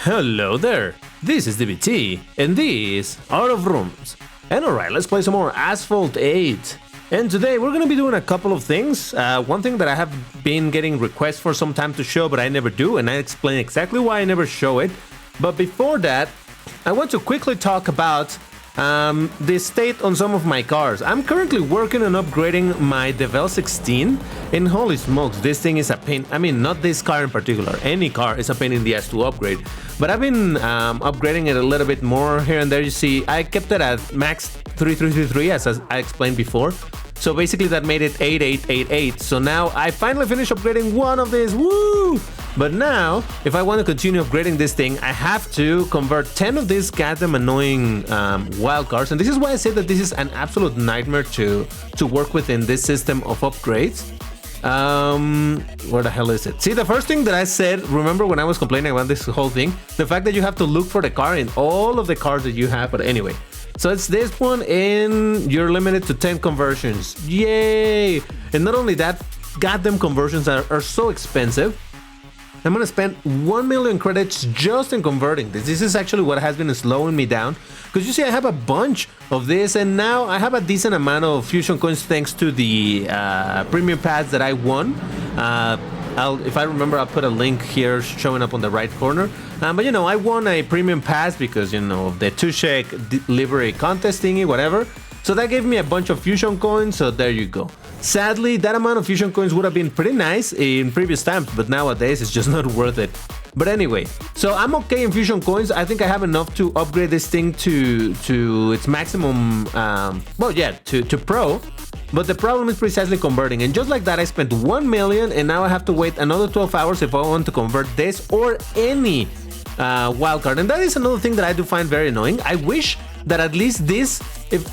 Hello there, this is DBT, and this Out of Rooms. And alright, let's play some more Asphalt 8. And today we're gonna be doing a couple of things. One thing that I have been getting requests for some time to show, but I never do, and I explain exactly why I never show it. But before that, I want to quickly talk about the state on some of my cars. I'm currently working on upgrading my Devel 16, and holy smokes, this thing is a pain. I mean, not this car in particular, any car is a pain in the ass to upgrade. But I've been upgrading it a little bit more here and there. You see, I kept it at max 3333 as I explained before. So basically that made it 8888. So now I finally finished upgrading one of these. Woo! But now, if I want to continue upgrading this thing, I have to convert 10 of these goddamn annoying wild cards. And this is why I say that this is an absolute nightmare to work with in this system of upgrades. Where the hell is it? See, the first thing that I said, remember when I was complaining about this whole thing? The fact that you have to look for the car in all of the cars that you have. But anyway, so it's this one, and you're limited to 10 conversions. Yay! And not only that, goddamn conversions are so expensive. I'm gonna spend 1 million credits just in converting this. This is actually what has been slowing me down. Because you see, I have a bunch of this, and now I have a decent amount of fusion coins thanks to the premium pads that I won. If I remember, I'll put a link here showing up on the right corner. But you know, I won a premium pass because, you know, the Tushek livery contest thingy, whatever. So that gave me a bunch of fusion coins, so there you go. Sadly, that amount of fusion coins would have been pretty nice in previous times, but nowadays it's just not worth it. But anyway, so I'm okay in fusion coins. I think I have enough to upgrade this thing to its maximum, to pro. But the problem is precisely converting. And just like that, I spent 1 million, and now I have to wait another 12 hours if I want to convert this or any wildcard. And that is another thing that I do find very annoying. I wish that at least this, if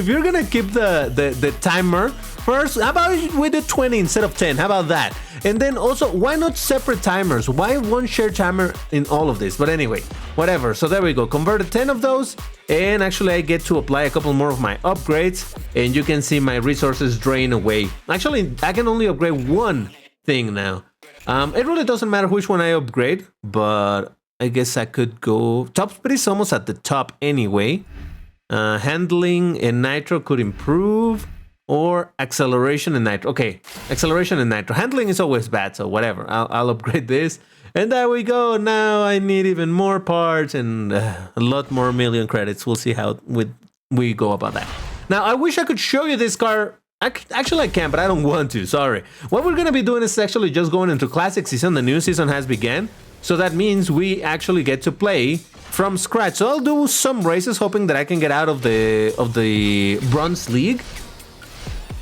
you're gonna keep the timer first, how about we do 20 instead of 10? How about that? And then also, why not separate timers? Why one shared timer in all of this? But anyway, whatever. So there we go, converted 10 of those, and actually I get to apply a couple more of my upgrades, and you can see my resources drain away. Actually, I can only upgrade one thing now. It really doesn't matter which one I upgrade, but I guess I could go... Top speed is almost at the top anyway. Handling and nitro could improve. Or acceleration and nitro. Okay, acceleration and nitro. Handling is always bad, so whatever. I'll upgrade this. And there we go. Now I need even more parts and a lot more million credits. We'll see how we go about that. Now, I wish I could show you this car. Actually, I can, but I don't want to. Sorry. What we're going to be doing is actually just going into Classic Season. The new season has begun. So that means we actually get to play from scratch. So I'll do some races, hoping that I can get out of the Bronze League.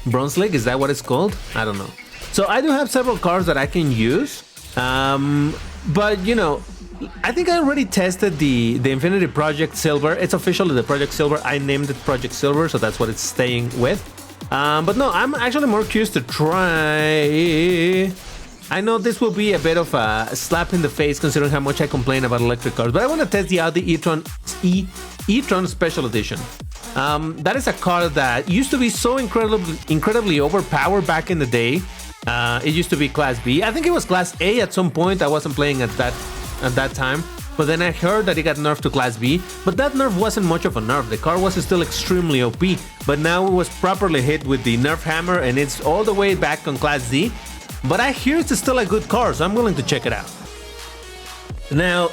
Bronze League, is that what it's called? I don't know. So I do have several cars that I can use. But, you know, I think I already tested the Infinity Project Silver. It's officially the Project Silver. I named it Project Silver, so that's what it's staying with. But no, I'm actually more curious to try... I know this will be a bit of a slap in the face considering how much I complain about electric cars, but I want to test the Audi e-tron Special Edition. That is a car that used to be so incredibly overpowered back in the day. It used to be Class B. I think it was Class A at some point. I wasn't playing at that time. But then I heard that it got nerfed to Class B. But that nerf wasn't much of a nerf. The car was still extremely OP. But now it was properly hit with the nerf hammer, and it's all the way back on Class D. But I hear it's still a good car, so I'm willing to check it out. Now,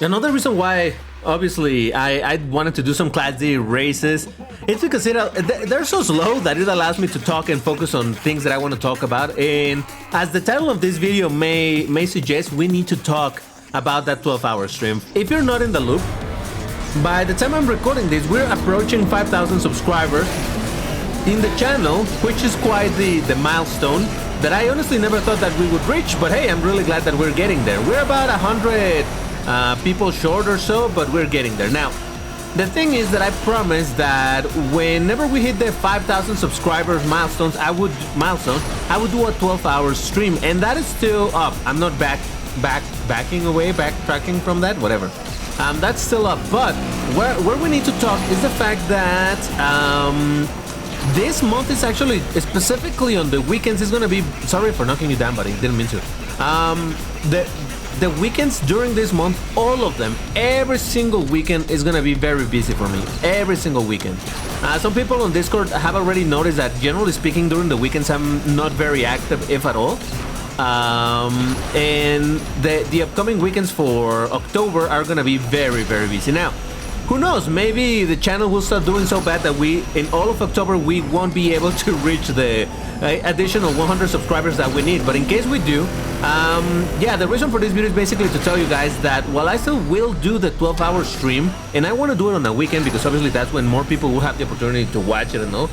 another reason why, obviously, I wanted to do some Class D races, it's because they're so slow that it allows me to talk and focus on things that I want to talk about. And as the title of this video may suggest, we need to talk about that 12-hour stream. If you're not in the loop, by the time I'm recording this, we're approaching 5,000 subscribers in the channel, which is quite the milestone that I honestly never thought that we would reach, but hey, I'm really glad that we're getting there. We're about 100 people short or so, but we're getting there. Now, the thing is that I promised that whenever we hit the 5,000 subscribers milestone, I would do a 12-hour stream, and that is still up. I'm not backtracking from that, whatever. That's still up, but where we need to talk is the fact that this month is actually, specifically on the weekends, is going to be... Sorry for knocking you down, buddy. Didn't mean to. the weekends during this month, all of them, every single weekend is gonna be very busy for me. Every single weekend. Some people on Discord have already noticed that, generally speaking, during the weekends I'm not very active, if at all. And the upcoming weekends for October are gonna be very, very busy. Now, who knows? Maybe the channel will start doing so bad that in all of October, we won't be able to reach the additional 100 subscribers that we need. But in case we do, yeah, the reason for this video is basically to tell you guys that while I still will do the 12-hour stream, and I want to do it on a weekend because obviously that's when more people will have the opportunity to watch it and all,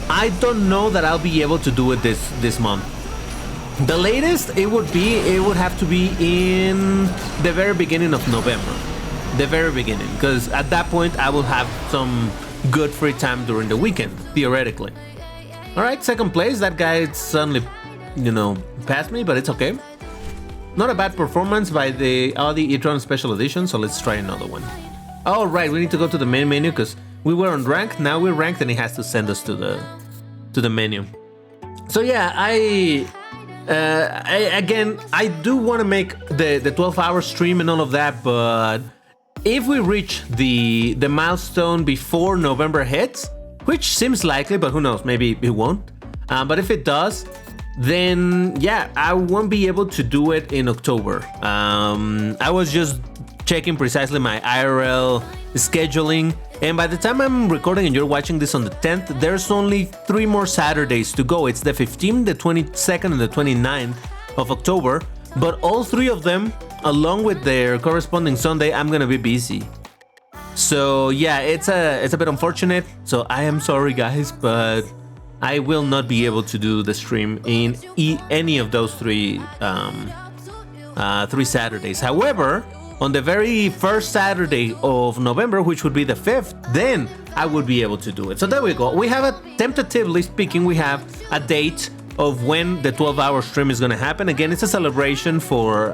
I don't know that I'll be able to do it this month. The latest it would have to be in the very beginning of November. The very beginning, because at that point I will have some good free time during the weekend, theoretically. Alright, second place. That guy suddenly, passed me, but it's okay. Not a bad performance by the Audi e-tron Special Edition, so let's try another one. Alright, we need to go to the main menu because we were on rank, now we're ranked, and it has to send us to the menu. So yeah, again, I do want to make the 12-hour stream and all of that, but if we reach the milestone before November hits, which seems likely, but who knows, maybe it won't. But if it does, then yeah, I won't be able to do it in October. I was just checking precisely my IRL scheduling, and by the time I'm recording and you're watching this on the 10th, there's only 3 more Saturdays to go. It's the 15th, the 22nd, and the 29th of October, but all 3 of them, along with their corresponding Sunday, I'm gonna be busy. So yeah, it's a bit unfortunate. So I am sorry, guys, but I will not be able to do the stream in any of those 3 Saturdays. However, on the very first Saturday of November, which would be the 5th, then I would be able to do it. So there we go. We have tentatively speaking, we have a date of when the 12-hour stream is going to happen. Again, it's a celebration for,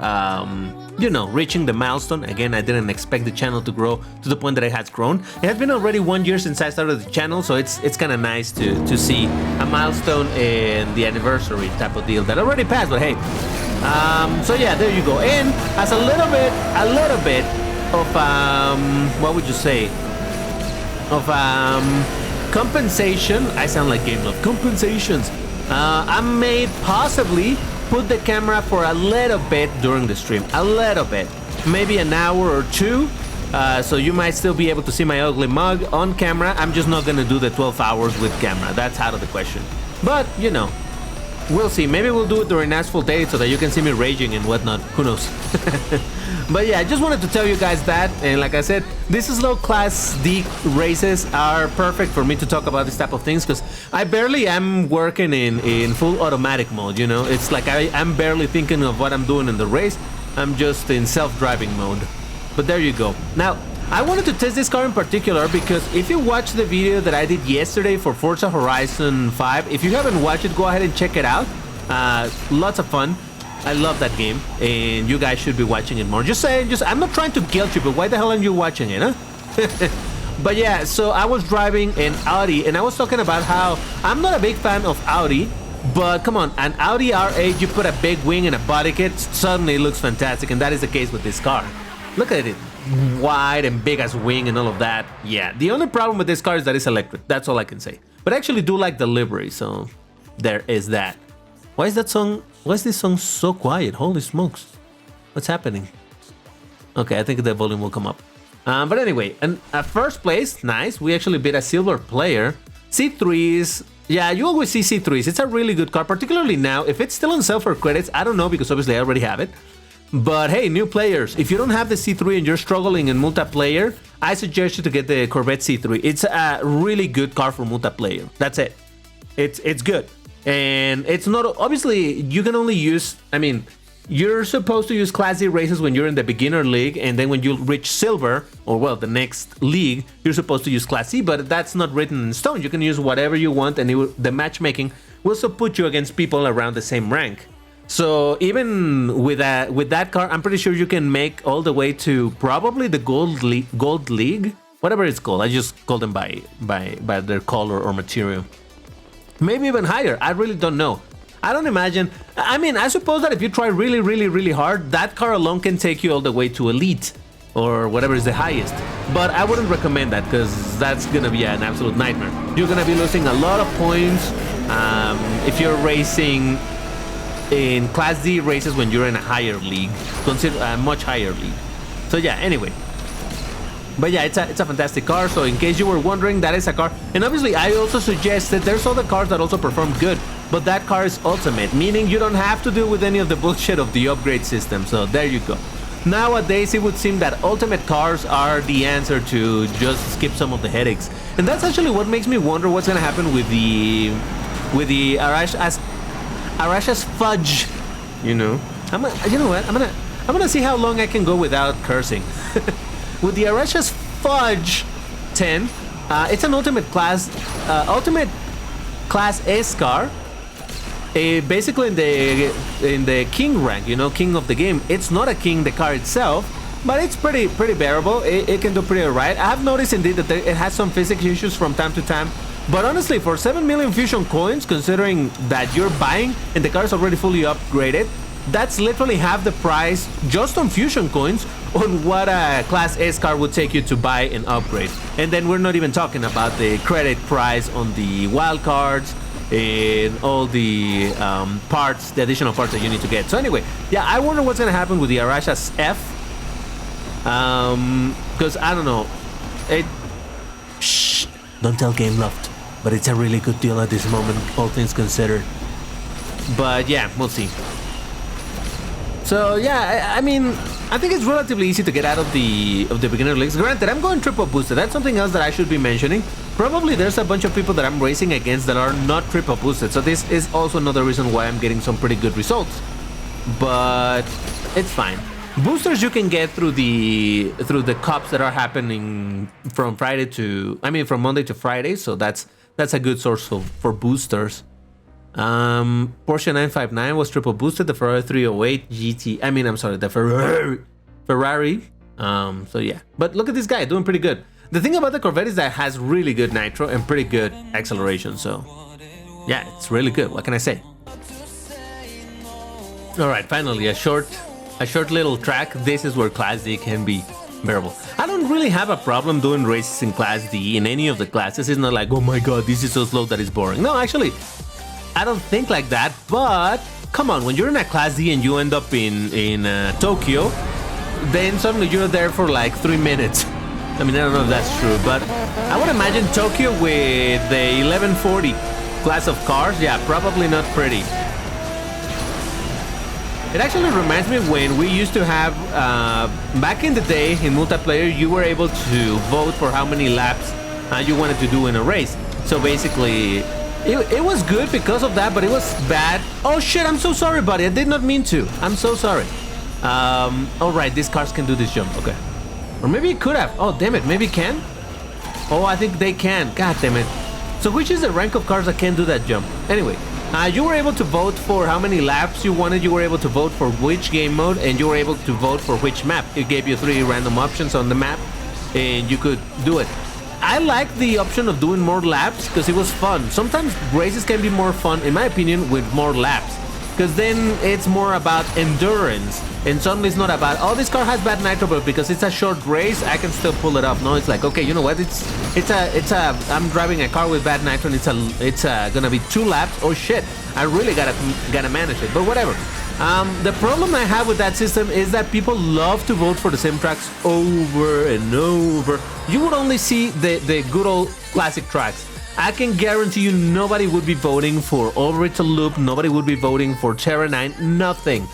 reaching the milestone. Again, I didn't expect the channel to grow to the point that it has grown. It has been already 1 year since I started the channel, so it's kind of nice to see a milestone and the anniversary type of deal that already passed, but hey. So yeah, there you go. And as a little bit of, what would you say? Of compensation. I sound like Game Love. Compensations. I may possibly put the camera for a little bit during the stream. A little bit. Maybe an hour or 2. So you might still be able to see my ugly mug on camera. I'm just not gonna do the 12 hours with camera. That's out of the question. But, we'll see. Maybe we'll do it during Asphalt 8 so that you can see me raging and whatnot. Who knows? But yeah, I just wanted to tell you guys that. And like I said, these slow class D races are perfect for me to talk about this type of things because I barely am working in full automatic mode, It's like I'm barely thinking of what I'm doing in the race. I'm just in self-driving mode. But there you go. Now, I wanted to test this car in particular because if you watch the video that I did yesterday for Forza Horizon 5, if you haven't watched it, go ahead and check it out. Lots of fun. I love that game, and you guys should be watching it more. Just saying, I'm not trying to guilt you, but why the hell aren't you watching it, huh? But yeah, so I was driving an Audi, and I was talking about how I'm not a big fan of Audi, but come on, an Audi R8, you put a big wing and a body kit, suddenly it looks fantastic, and that is the case with this car. Look at it, wide and big as wing and all of that. Yeah, the only problem with this car is that it's electric. That's all I can say. But I actually do like the livery, so there is that. Why is this song so quiet? Holy smokes. What's happening? Okay, I think the volume will come up. But anyway, and at first place, nice. We actually beat a silver player. C3s. Yeah, you always see C3s. It's a really good car, particularly now. If it's still on sale for credits, I don't know because obviously I already have it. But hey, new players, if you don't have the C3 and you're struggling in multiplayer, I suggest you to get the Corvette C3. It's a really good car for multiplayer. That's it. It's good. And it's not, obviously, you can only use, you're supposed to use Class D races when you're in the beginner league, and then when you reach silver, or well, the next league, you're supposed to use Class C, but that's not written in stone. You can use whatever you want, and the matchmaking will still put you against people around the same rank. So even with that car, I'm pretty sure you can make all the way to probably the gold league, whatever it's called. I just call them by their color or material. Maybe even higher. I really don't know. I don't imagine. I mean, I suppose that if you try really, really, really hard, that car alone can take you all the way to elite or whatever is the highest. But I wouldn't recommend that because that's gonna be an absolute nightmare. You're gonna be losing a lot of points if you're racing in Class D races when you're in a higher league, consider a much higher league. So yeah, anyway. But yeah, it's a fantastic car. So in case you were wondering, that is a car. And obviously, I also suggest that there's other cars that also perform good. But that car is ultimate, meaning you don't have to deal with any of the bullshit of the upgrade system. So there you go. Nowadays, it would seem that ultimate cars are the answer to just skip some of the headaches. And that's actually what makes me wonder what's gonna happen with the Arash's fudge. You know, you know what? I'm gonna see how long I can go without cursing. With the Arash's Fudge 10, it's an ultimate class S car. Basically in the king rank, you know, king of the game. It's not a king, the car itself, but it's pretty bearable. It can do pretty alright. I have noticed indeed that it has some physics issues from time to time. But honestly, for 7 million fusion coins, considering that you're buying and the car is already fully upgraded, that's literally half the price just on fusion coins on what a Class S car would take you to buy and upgrade. And then we're not even talking about the credit price on the wild cards and all the parts, the additional parts that you need to get. So anyway, yeah, I wonder what's gonna happen with the Arash's F. Because I don't know. Shh, don't tell Game Loft. But it's a really good deal at this moment, all things considered. But yeah, we'll see. So yeah, I mean, I think it's relatively easy to get out of the beginner leagues. Granted, I'm going triple boosted. That's something else that I should be mentioning. Probably there's a bunch of people that I'm racing against that are not triple boosted. So this is also another reason why I'm getting some pretty good results. But it's fine. Boosters you can get through the cups that are happening from from Monday to Friday. So that's a good source for boosters. Porsche 959 was triple boosted. The Ferrari 308 GT. The Ferrari. So yeah. But look at this guy doing pretty good. The thing about the Corvette is that it has really good nitro and pretty good acceleration. So yeah, it's really good. What can I say? All right, finally a short little track. This is where Class D can be bearable. I don't really have a problem doing races in Class D in any of the classes. It's not like, oh my god, this is so slow that it's boring. No, actually, I don't think like that. But come on, when you're in a Class D and you end up in Tokyo, then suddenly you're there for like 3 minutes. I mean, I don't know if that's true, but I would imagine Tokyo with the 1140 class of cars, yeah, probably not pretty. It actually reminds me when we used to have, back in the day in multiplayer, you were able to vote for how many laps you wanted to do in a race. So basically, it was good because of that, but it was bad. Oh shit, I'm so sorry, buddy. I did not mean to. I'm so sorry. Alright, these cars can do this jump. Okay. Or maybe it could have. Oh, damn it. Maybe it can? Oh, I think they can. God damn it. So which is the rank of cars that can do that jump? Anyway. You were able to vote for how many laps you wanted, you were able to vote for which game mode, and you were able to vote for which map. It gave you 3 random options on the map, and you could do it. I like the option of doing more laps because it was fun. Sometimes races can be more fun, in my opinion, with more laps. Because then it's more about endurance. And suddenly it's not about, oh, this car has bad nitro, but because it's a short race, I can still pull it off. No, it's like, okay, you know what? I'm driving a car with bad nitro, and it's gonna be 2 laps. Oh shit, I really gotta manage it. But whatever. The problem I have with that system is that people love to vote for the same tracks over and over. You would only see the good old classic tracks. I can guarantee you nobody would be voting for Overrated Loop, nobody would be voting for Terra 9, nothing.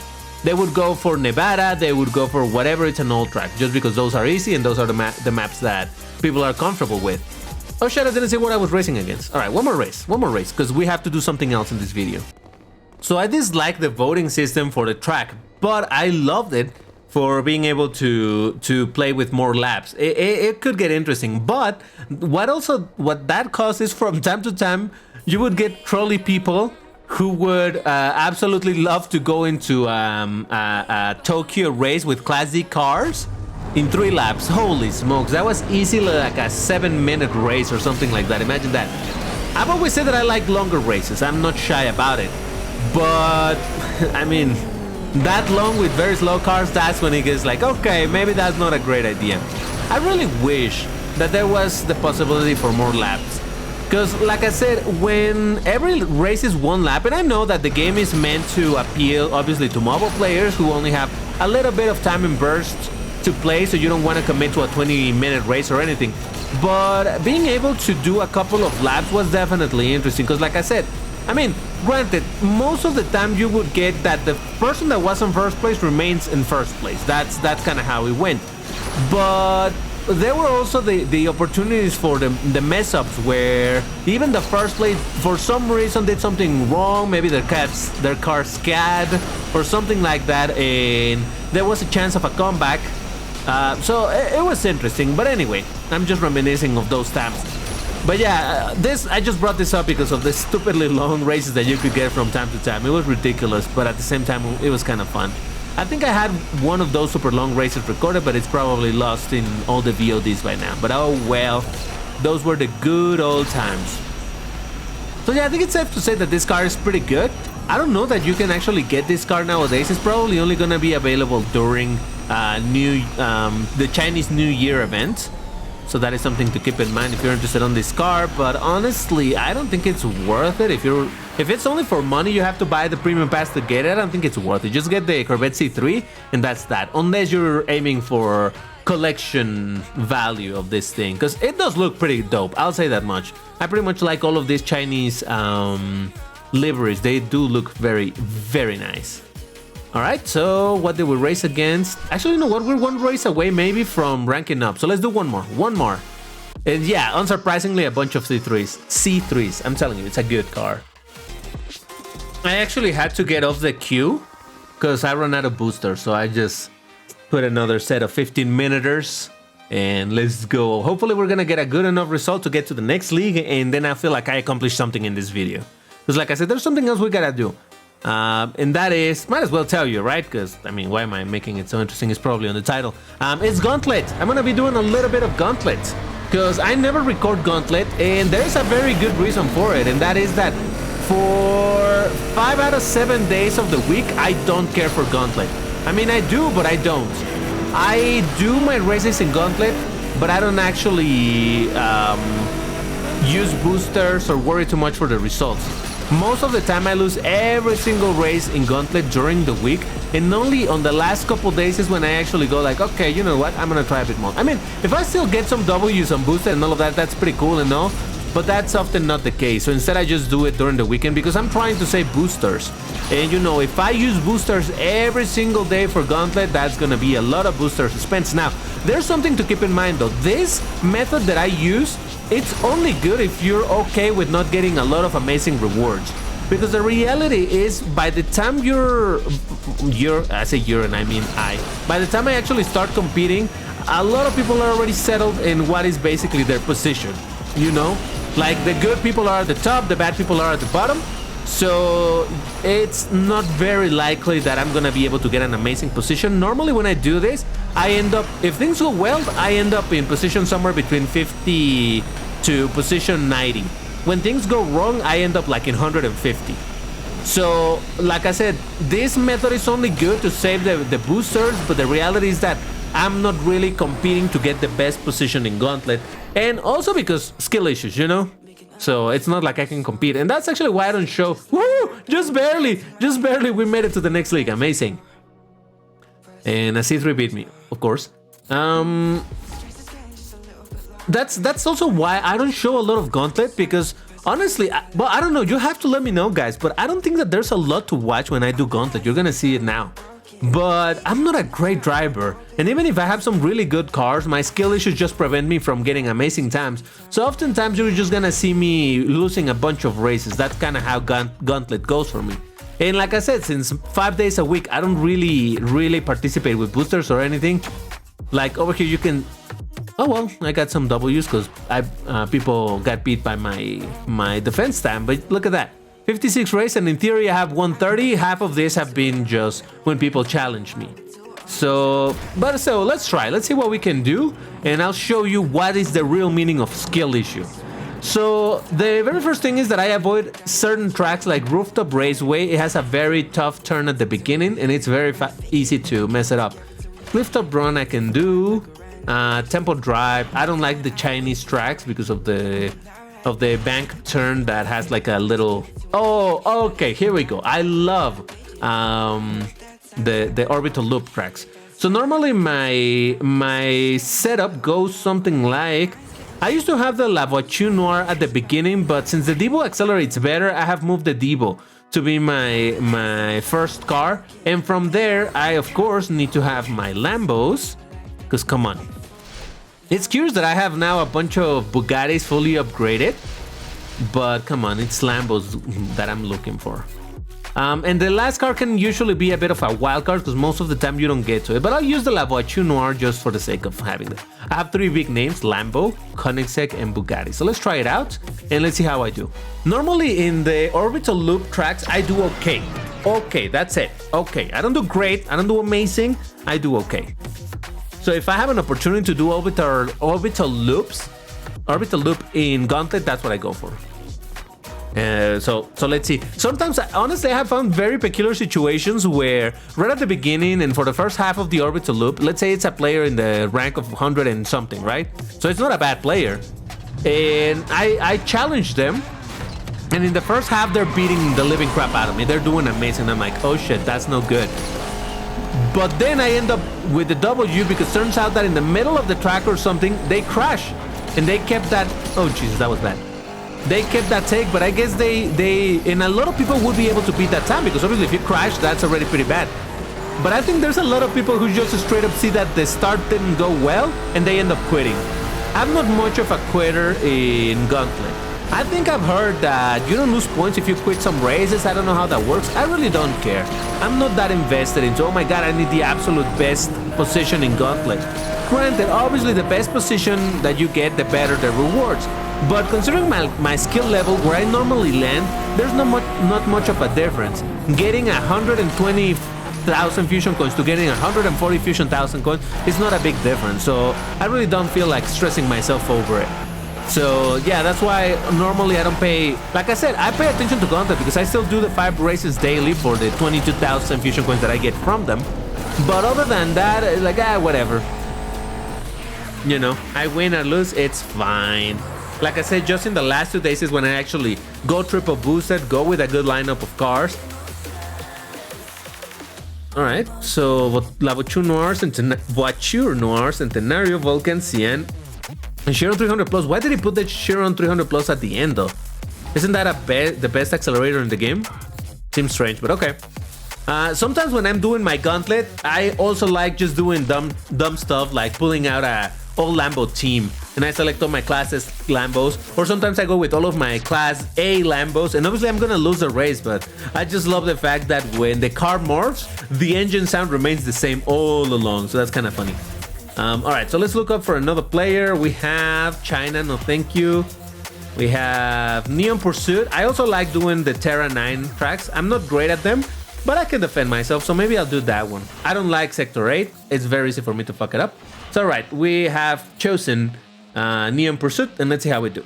They would go for Nevada, they would go for whatever, it's an old track, just because those are easy and those are the maps that people are comfortable with. Oh shit, I didn't see what I was racing against. Alright, one more race, because we have to do something else in this video. So I dislike the voting system for the track, but I loved it for being able to play with more laps. It could get interesting, but what that causes from time to time, you would get trolley people who would absolutely love to go into a Tokyo race with Class D cars in 3 laps. Holy smokes, that was easily like a 7-minute race or something like that. Imagine that. I've always said that I like longer races. I'm not shy about it. But I mean, that long with very slow cars, that's when it gets like, okay, maybe that's not a great idea. I really wish that there was the possibility for more laps. Because, like I said, when every race is one lap, and I know that the game is meant to appeal, obviously, to mobile players who only have a little bit of time in bursts to play, so you don't want to commit to a 20-minute race or anything. But being able to do a couple of laps was definitely interesting, because, like I said, I mean, granted, most of the time you would get that the person that was in first place remains in first place. That's kind of how it went. But there were also the opportunities for the mess-ups where even the first place for some reason did something wrong, maybe their car scad or something like that, and there was a chance of a comeback. So it was interesting. But anyway, I'm just reminiscing of those times. But yeah, I just brought this up because of the stupidly long races that you could get from time to time. It was ridiculous, but at the same time it was kind of fun. I think I had one of those super long races recorded, but it's probably lost in all the VODs by now. But oh well, those were the good old times. So yeah, I think it's safe to say that this car is pretty good. I don't know that you can actually get this car nowadays. It's probably only gonna be available during the Chinese New Year event. So that is something to keep in mind if you're interested on this car. But honestly, I don't think it's worth it. If it's only for money, you have to buy the premium pass to get it. I don't think it's worth it. Just get the Corvette C3 and that's that. Unless you're aiming for collection value of this thing, because it does look pretty dope. I'll say that much. I pretty much like all of these Chinese liveries. They do look very, very nice. Alright, so what did we race against? Actually, you know what? We're one race away maybe from ranking up. So let's do one more. One more. And yeah, unsurprisingly, a bunch of C3s. C3s. I'm telling you, it's a good car. I actually had to get off the queue because I ran out of boosters. So I just put another set of 15-minuters and let's go. Hopefully, we're going to get a good enough result to get to the next league. And then I feel like I accomplished something in this video. Because like I said, there's something else we got to do. And that is, might as well tell you, right? Because, I mean, why am I making it so interesting? It's probably on the title. It's Gauntlet. I'm going to be doing a little bit of Gauntlet. Because I never record Gauntlet, and there's a very good reason for it. And that is that for 5 out of 7 days of the week, I don't care for Gauntlet. I mean, I do, but I don't. I do my races in Gauntlet, but I don't actually use boosters or worry too much for the results. Most of the time I lose every single race in Gauntlet during the week, and only on the last couple days is when I actually go like, okay, you know what, I'm gonna try a bit more. I mean, if I still get some W's on boosted and all of that, that's pretty cool and all, but that's often not the case. So instead I just do it during the weekend because I'm trying to save boosters. And you know, if I use boosters every single day for Gauntlet, that's gonna be a lot of booster suspense. Now, there's something to keep in mind though. This method that I use, it's only good if you're okay with not getting a lot of amazing rewards. Because the reality is, by the time I say you're and I mean by the time I actually start competing, a lot of people are already settled in what is basically their position, you know? Like, the good people are at the top, the bad people are at the bottom. So it's not very likely that I'm gonna be able to get an amazing position. Normally when I do this, I end up, if things go well, I end up in position somewhere between 50 to position 90. When things go wrong, I end up like in 150. So, like I said, this method is only good to save the boosters, but the reality is that I'm not really competing to get the best position in Gauntlet. And also because skill issues, you know? So it's not like I can compete. And that's actually why I don't show. Woo! Just barely we made it to the next league. Amazing. And a C3 beat me, of course. That's also why I don't show a lot of Gauntlet, because honestly, well, I don't know, you have to let me know, guys, but I don't think that there's a lot to watch when I do Gauntlet. You're gonna see it now. But I'm not a great driver, and even if I have some really good cars, my skill issues just prevent me from getting amazing times. So oftentimes you're just gonna see me losing a bunch of races. That's kind of how Gauntlet goes for me. And like I said, since 5 days a week, I don't really participate with boosters or anything. Like over here you can, oh well, I got some W's because people got beat by my defense time, but look at that. 56 race, and in theory I have 130. Half of this have been just when people challenge me. So let's try. Let's see what we can do, and I'll show you what is the real meaning of skill issue. So the very first thing is that I avoid certain tracks like Rooftop Raceway. It has a very tough turn at the beginning and it's very easy to mess it up. Clifftop Run I can do. Temple Drive. I don't like the Chinese tracks because of the bank turn that has like a little... Oh, okay, here we go. I love the orbital loop tracks. So normally my setup goes something like... I used to have the La Voiture Noire at the beginning, but since the Devo accelerates better, I have moved the Devo to be my first car. And from there, I of course need to have my Lambos, because come on. It's curious that I have now a bunch of Bugattis fully upgraded, but come on, it's Lambos that I'm looking for. And the last car can usually be a bit of a wild card because most of the time you don't get to it. But I'll use the La Voiture Noire just for the sake of having it. I have 3 big names, Lambo, Koenigsegg, and Bugatti. So let's try it out and let's see how I do. Normally in the orbital loop tracks, I do okay. Okay, that's it. Okay, I don't do great, I don't do amazing, I do okay. So if I have an opportunity to do orbital loop in Gauntlet, that's what I go for. So let's see. Sometimes, honestly, I have found very peculiar situations where right at the beginning and for the first half of the orbital loop, let's say it's a player in the rank of 100 and something, right? So it's not a bad player. And I challenge them. And in the first half, they're beating the living crap out of me. They're doing amazing. I'm like, oh shit, that's no good. But then I end up with the W because turns out that in the middle of the track or something, they crash. And they kept that... Oh, Jesus, that was bad. They kept that take, but I guess they and a lot of people would be able to beat that time because obviously if you crash, that's already pretty bad. But I think there's a lot of people who just straight up see that the start didn't go well and they end up quitting. I'm not much of a quitter in Gauntlet. I think I've heard that you don't lose points if you quit some races. I don't know how that works. I really don't care. I'm not that invested into, oh my god, I need the absolute best position in Gauntlet. Granted, obviously the best position that you get, the better the rewards. But considering my skill level where I normally land, there's not much of a difference. Getting 120,000 fusion coins to getting 140 fusion thousand coins is not a big difference. So I really don't feel like stressing myself over it. So yeah, that's why normally I don't pay... Like I said, I pay attention to Gauntlet because I still do the 5 races daily for the 22,000 fusion coins that I get from them. But other than that, it's like, whatever. You know, I win or lose, it's fine. Like I said, just in the last 2 days is when I actually go triple boosted, go with a good lineup of cars. Alright, so La Voiture Noire, Centenario, Vulcan, Cien, and Chiron 300 Plus. Why did he put the Chiron 300 Plus at the end though? Isn't that the best accelerator in the game? Seems strange, but okay. Sometimes when I'm doing my Gauntlet, I also like just doing dumb stuff like pulling out a all Lambo team and I select all my classes Lambos, or sometimes I go with all of my class A Lambos, and obviously I'm gonna lose the race, but I just love the fact that when the car morphs, the engine sound remains the same all along, so that's kind of funny. Alright, so let's look up for another player. We have China, no thank you. We have Neon Pursuit. I also like doing the Terra 9 tracks. I'm not great at them, but I can defend myself, so maybe I'll do that one. I don't like Sector 8. It's very easy for me to fuck it up. So alright, we have chosen Neon Pursuit, and let's see how we do.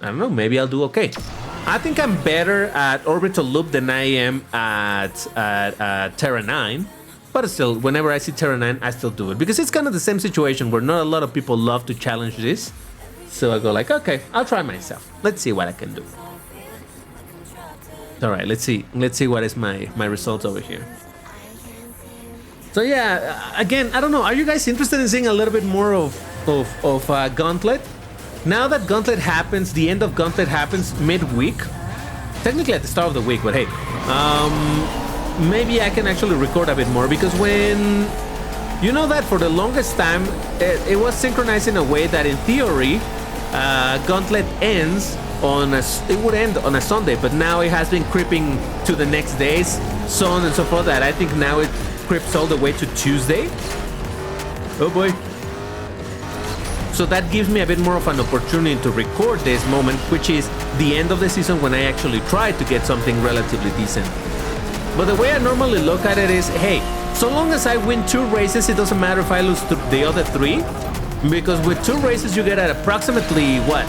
I don't know, maybe I'll do okay. I think I'm better at Orbital Loop than I am at Terra 9. But still, whenever I see Terra 9, I still do it. Because it's kind of the same situation where not a lot of people love to challenge this. So I go like, okay, I'll try myself. Let's see what I can do. Alright, let's see what is my results over here. So yeah, again, I don't know. Are you guys interested in seeing a little bit more of Gauntlet? Now that Gauntlet happens, the end of Gauntlet happens midweek. Technically at the start of the week, but hey. Maybe I can actually record a bit more because when... You know that for the longest time, it was synchronized in a way that in theory, Gauntlet ends on it would end on a Sunday, but now it has been creeping to the next days, so on and so forth, that I think now it creeps all the way to Tuesday. Oh boy. So that gives me a bit more of an opportunity to record this moment, which is the end of the season when I actually try to get something relatively decent. But the way I normally look at it is, hey, so long as I win 2 races, it doesn't matter if I lose the other 3. Because with 2 races, you get at approximately what?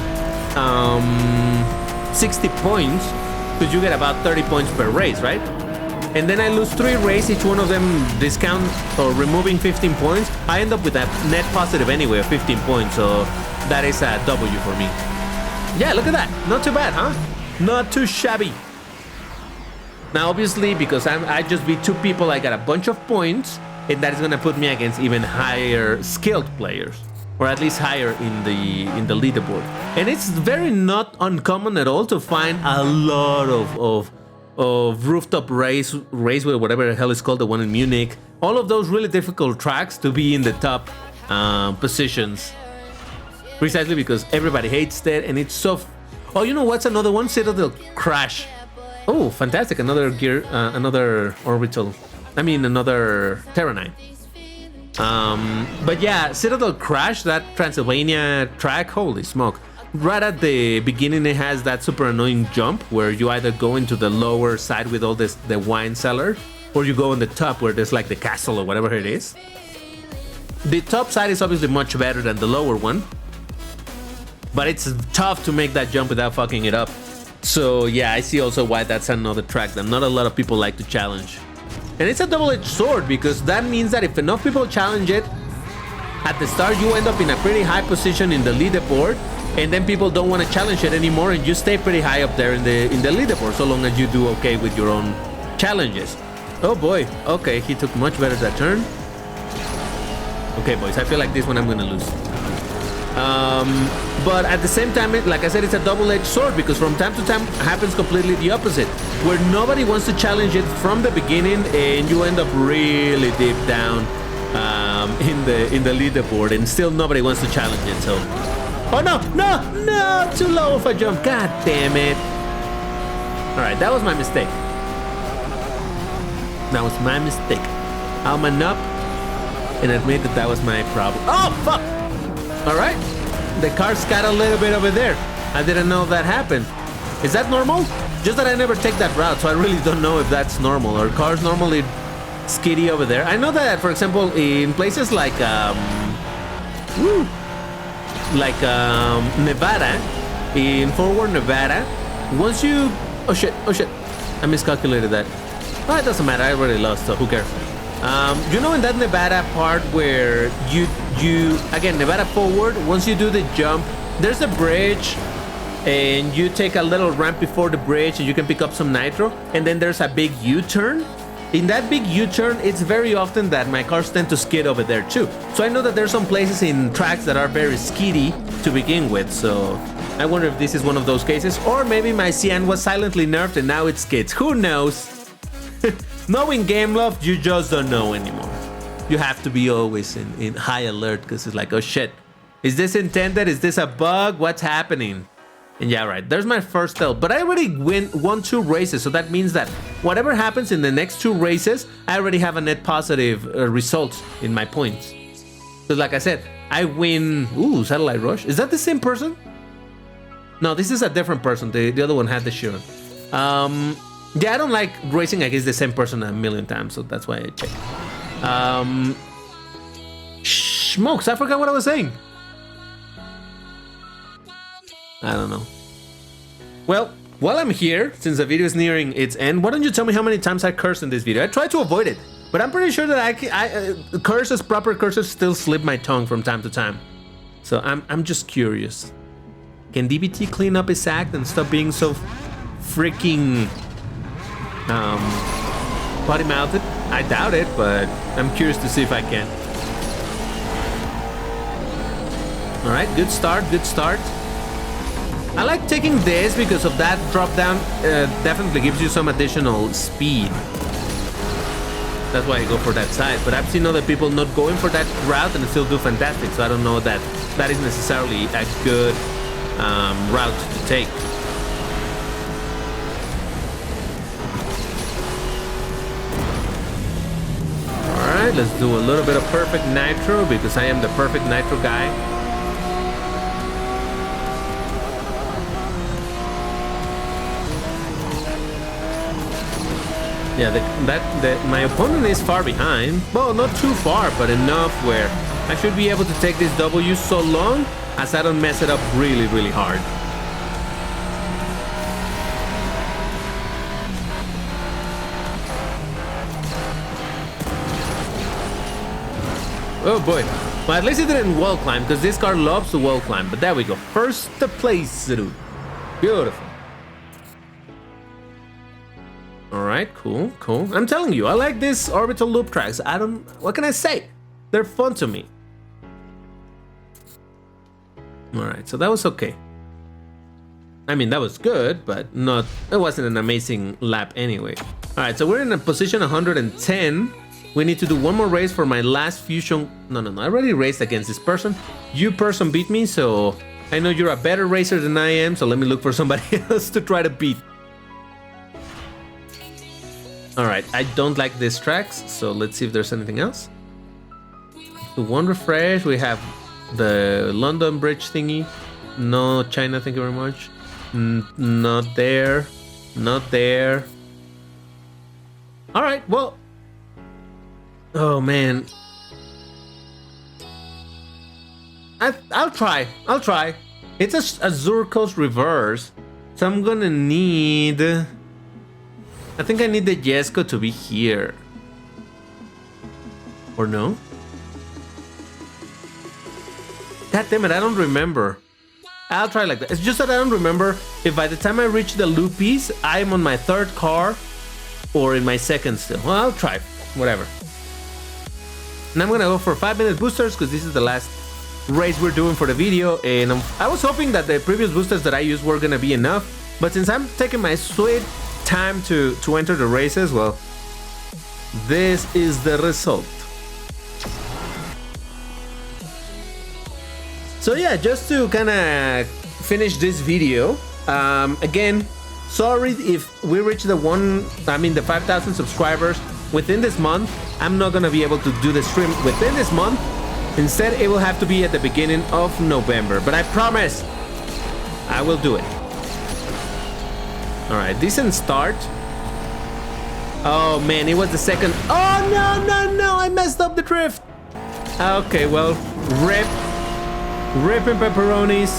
60 points, because you get about 30 points per race, right? And then I lose 3 races, each one of them discount or removing 15 points. I end up with a net positive anyway of 15 points, so that is a W for me. Yeah, look at that. Not too bad, huh? Not too shabby. Now, obviously, because I just beat 2 people, I got a bunch of points, and that is gonna put me against even higher skilled players, or at least higher in the leaderboard. And it's very not uncommon at all to find a lot of rooftop raceway, whatever the hell it's called, the one in Munich. All of those really difficult tracks to be in the top positions, precisely because everybody hates that, and it's so. Oh, you know what's another one? Citadel Crash. Oh, fantastic! Another gear, another orbital. I mean, another Terra 9. But yeah, Citadel Crash, that Transylvania track, holy smoke. Right at the beginning, it has that super annoying jump where you either go into the lower side with all this, the wine cellar, or you go on the top where there's like the castle or whatever it is. The top side is obviously much better than the lower one, but it's tough to make that jump without fucking it up. So yeah, I see also why that's another track that not a lot of people like to challenge. And it's a double-edged sword, because that means that if enough people challenge it, at the start you end up in a pretty high position in the leaderboard, and then people don't want to challenge it anymore, and you stay pretty high up there in the leaderboard, so long as you do okay with your own challenges. Oh boy, okay, he took much better that turn. Okay, boys, I feel like this one I'm gonna lose. But at the same time, like I said, it's a double-edged sword, because from time to time happens completely the opposite, where nobody wants to challenge it from the beginning, and you end up really deep down in the leaderboard, and still nobody wants to challenge it. So, oh no, too low of a jump. God damn it! All right, that was my mistake. That was my mistake. I'll man up and admit that was my problem. Oh fuck! All right, the car got a little bit over there. I didn't know that happened. Is that normal? Just that I never take that route, so I really don't know if that's normal. Are cars normally skiddy over there? I know that, for example, in places like Nevada, in Fort Worth, Nevada, once you oh shit, I miscalculated that. Oh, it doesn't matter. I already lost, so who cares? You know, in that Nevada part where you again, Nevada forward, once you do the jump, there's a bridge, and you take a little ramp before the bridge, and you can pick up some nitro, and then there's a big U-turn. In that big U-turn, it's very often that my cars tend to skid over there too. So I know that there's some places in tracks that are very skiddy to begin with, so I wonder if this is one of those cases, or maybe my Cyan was silently nerfed and now it skids. Who knows? Knowing game love, you just don't know anymore. You have to be always in high alert, because it's like, oh shit, is this intended? Is this a bug? What's happening? And yeah, right, there's my first L, but I already won 2 races, so that means that whatever happens in the next 2 races, I already have a net positive result in my points. So like I said, I win. Ooh, Satellite Rush. Is that the same person? No, this is a different person. The other one had the shirt. Yeah, I don't like racing against the same person a million times, so that's why I checked. Smokes, I forgot what I was saying. I don't know. Well, while I'm here, since the video is nearing its end, why don't you tell me how many times I cursed in this video? I tried to avoid it, but I'm pretty sure that curses, proper curses, still slip my tongue from time to time. So I'm just curious. Can DBT clean up his act and stop being so freaking potty-mouthed? I doubt it, but I'm curious to see if I can. All right, good start, good start. I like taking this because of that drop down. Definitely gives you some additional speed. That's why I go for that side. But I've seen other people not going for that route and still do fantastic. So I don't know that that is necessarily a good route to take. Alright, let's do a little bit of perfect nitro because I am the perfect nitro guy. Yeah, my opponent is far behind. Well, not too far, but enough where I should be able to take this W so long as I don't mess it up really, really hard. Oh boy. Well, at least it didn't wall climb, because this car loves to wall climb. But there we go. First place, dude. Beautiful. Alright, cool, cool. I'm telling you, I like these orbital loop tracks. What can I say? They're fun to me. Alright, so that was okay. I mean, that was good, but it wasn't an amazing lap anyway. Alright, so we're in a position 110. We need to do one more race for my last fusion. No, I already raced against this person. You person beat me, so I know you're a better racer than I am, so let me look for somebody else to try to beat. Alright, I don't like these tracks, so let's see if there's anything else. So one refresh, we have the London Bridge thingy. No, China, thank you very much. Not there. Not there. Alright, well. Oh, man. I'll try. It's a Zurkos reverse. So I'm gonna need... I think I need the Jesko to be here. Or no? God damn it, I don't remember. I'll try like that. It's just that I don't remember if by the time I reach the loopies, I'm on my third car or in my second still. Well, I'll try. Whatever. And I'm gonna go for 5-minute boosters because this is the last race we're doing for the video. And I was hoping that the previous boosters that I used were gonna be enough. But since I'm taking my sweet time to enter the races, well, this is the result. So yeah, just to kind of finish this video, again, sorry if we reach the 5,000 subscribers within this month. I'm not gonna be able to do the stream within this month. Instead, it will have to be at the beginning of November, but I promise I will do it. All right, decent start. Oh man, it was the second. Oh no, I messed up the drift. Okay, well, ripping pepperonis.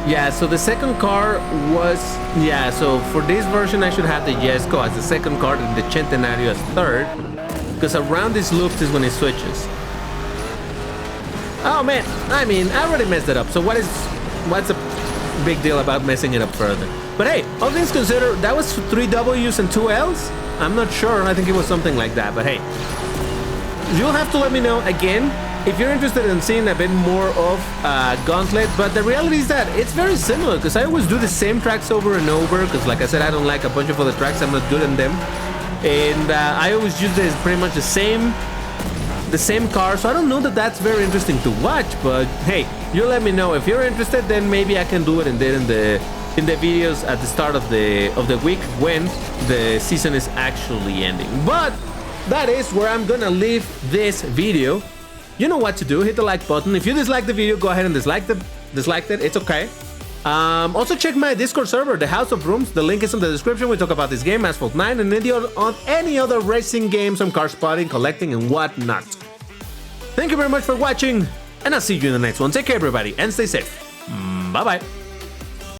Yeah, so the second car was... Yeah, so for this version, I should have the Jesko as the second car and the Centenario as third. Because around these loops is when it switches. Oh man, I mean, I already messed it up. So what's the big deal about messing it up further? But hey, all things considered, that was 3 W's and 2 L's? I'm not sure, I think it was something like that, but hey. You'll have to let me know again if you're interested in seeing a bit more of Gauntlet, but the reality is that it's very similar because I always do the same tracks over and over because like I said, I don't like a bunch of other tracks, I'm not good in them. And I always use pretty much the same car, so I don't know that that's very interesting to watch, but hey, you let me know. If you're interested, then maybe I can do it in the videos at the start of the week when the season is actually ending. But that is where I'm gonna leave this video. You know what to do. Hit the like button. If you dislike the video, go ahead and dislike it. It's okay. Also check my Discord server, the House of Rooms. The link is in the description. We talk about this game, Asphalt 9, and any other racing games, some car spotting, collecting, and whatnot. Thank you very much for watching, and I'll see you in the next one. Take care, everybody, and stay safe. Bye-bye.